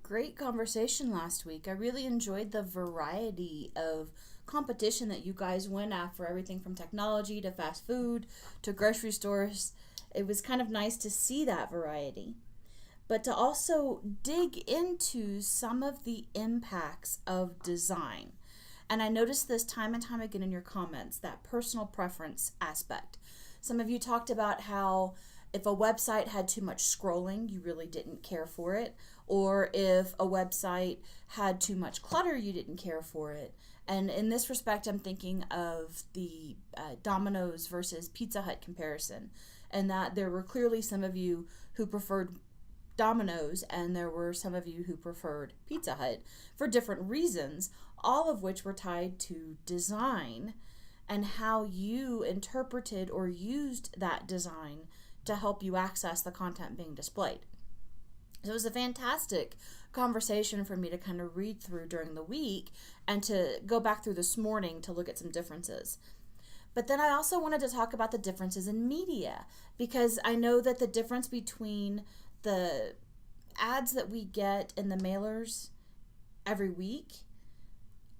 great conversation last week. I really enjoyed the variety of competition that you guys went after, everything from technology to fast food to grocery stores. It was kind of nice to see that variety, but to also dig into some of the impacts of design. And I noticed this time and time again in your comments, that personal preference aspect. Some of you talked about how if a website had too much scrolling, you really didn't care for it. Or if a website had too much clutter, you didn't care for it. And in this respect, I'm thinking of the Domino's versus Pizza Hut comparison. And that there were clearly some of you who preferred Domino's and there were some of you who preferred Pizza Hut for different reasons, all of which were tied to design and how you interpreted or used that design to help you access the content being displayed. So it was a fantastic conversation for me to kind of read through during the week and to go back through this morning to look at some differences. But then I also wanted to talk about the differences in media, because I know that the difference between the ads that we get in the mailers every week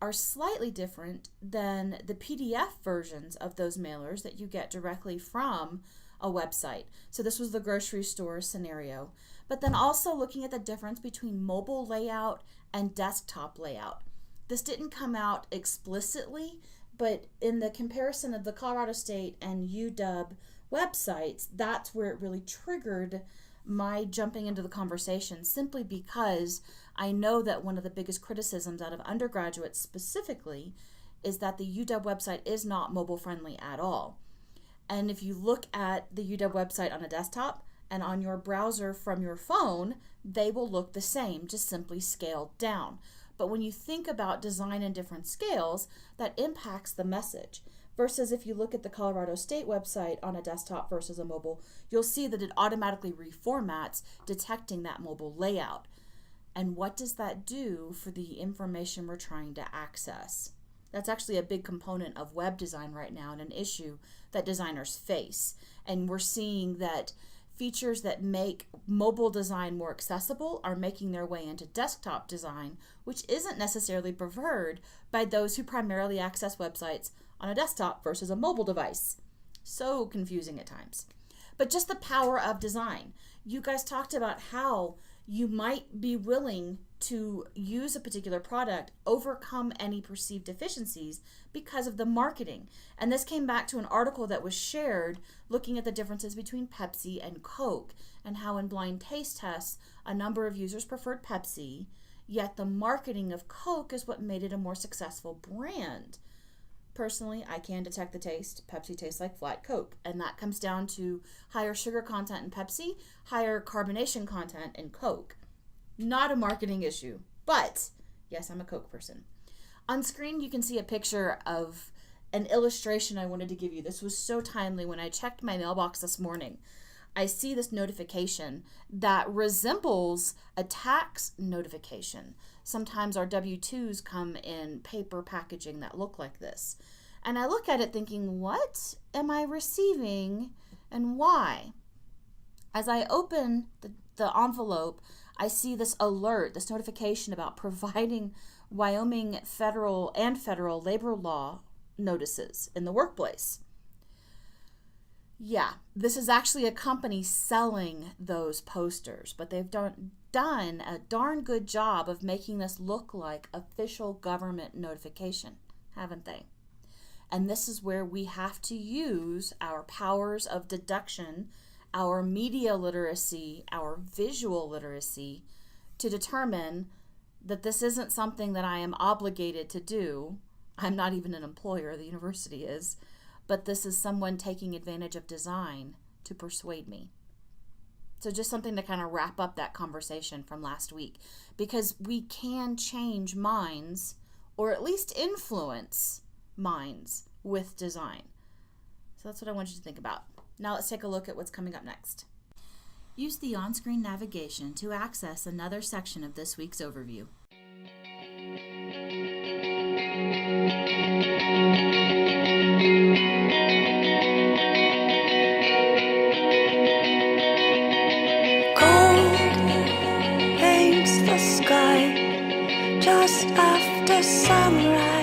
are slightly different than the PDF versions of those mailers that you get directly from a website. So this was the grocery store scenario. But then also looking at the difference between mobile layout and desktop layout. This didn't come out explicitly, but in the comparison of the Colorado State and UW websites, that's where it really triggered my jumping into the conversation, simply because I know that one of the biggest criticisms out of undergraduates specifically is that the UW website is not mobile friendly at all. And if you look at the UW website on a desktop and on your browser from your phone, they will look the same, just simply scaled down. But when you think about design in different scales, that impacts the message. Versus if you look at the Colorado State website on a desktop versus a mobile, you'll see that it automatically reformats, detecting that mobile layout. And what does that do for the information we're trying to access? That's actually a big component of web design right now and an issue that designers face. And we're seeing that features that make mobile design more accessible are making their way into desktop design, which isn't necessarily preferred by those who primarily access websites on a desktop versus a mobile device. So confusing at times. But just the power of design. You guys talked about how you might be willing to use a particular product, overcome any perceived deficiencies because of the marketing. And this came back to an article that was shared looking at the differences between Pepsi and Coke, and how in blind taste tests, a number of users preferred Pepsi, yet the marketing of Coke is what made it a more successful brand. Personally, I can detect the taste. Pepsi tastes like flat Coke, and that comes down to higher sugar content in Pepsi, higher carbonation content in Coke. Not a marketing issue, but yes, I'm a Coke person. On screen, you can see a picture of an illustration I wanted to give you. This was so timely. When I checked my mailbox this morning, I see this notification that resembles a tax notification. Sometimes our W-2s come in paper packaging that look like this. And I look at it thinking, what am I receiving and why? As I open the envelope, I see this alert, this notification about providing Wyoming federal labor law notices in the workplace. Yeah, this is actually a company selling those posters, but they've done a darn good job of making this look like official government notification, haven't they? And this is where we have to use our powers of deduction, our media literacy, our visual literacy, to determine that this isn't something that I am obligated to do. I'm not even an employer, the university is, but this is someone taking advantage of design to persuade me. So just something to kind of wrap up that conversation from last week, because we can change minds, or at least influence minds, with design. So that's what I want you to think about. Now let's take a look at what's coming up next. Use the on-screen navigation to access another section of this week's overview. Cold paints the sky. just after sunrise.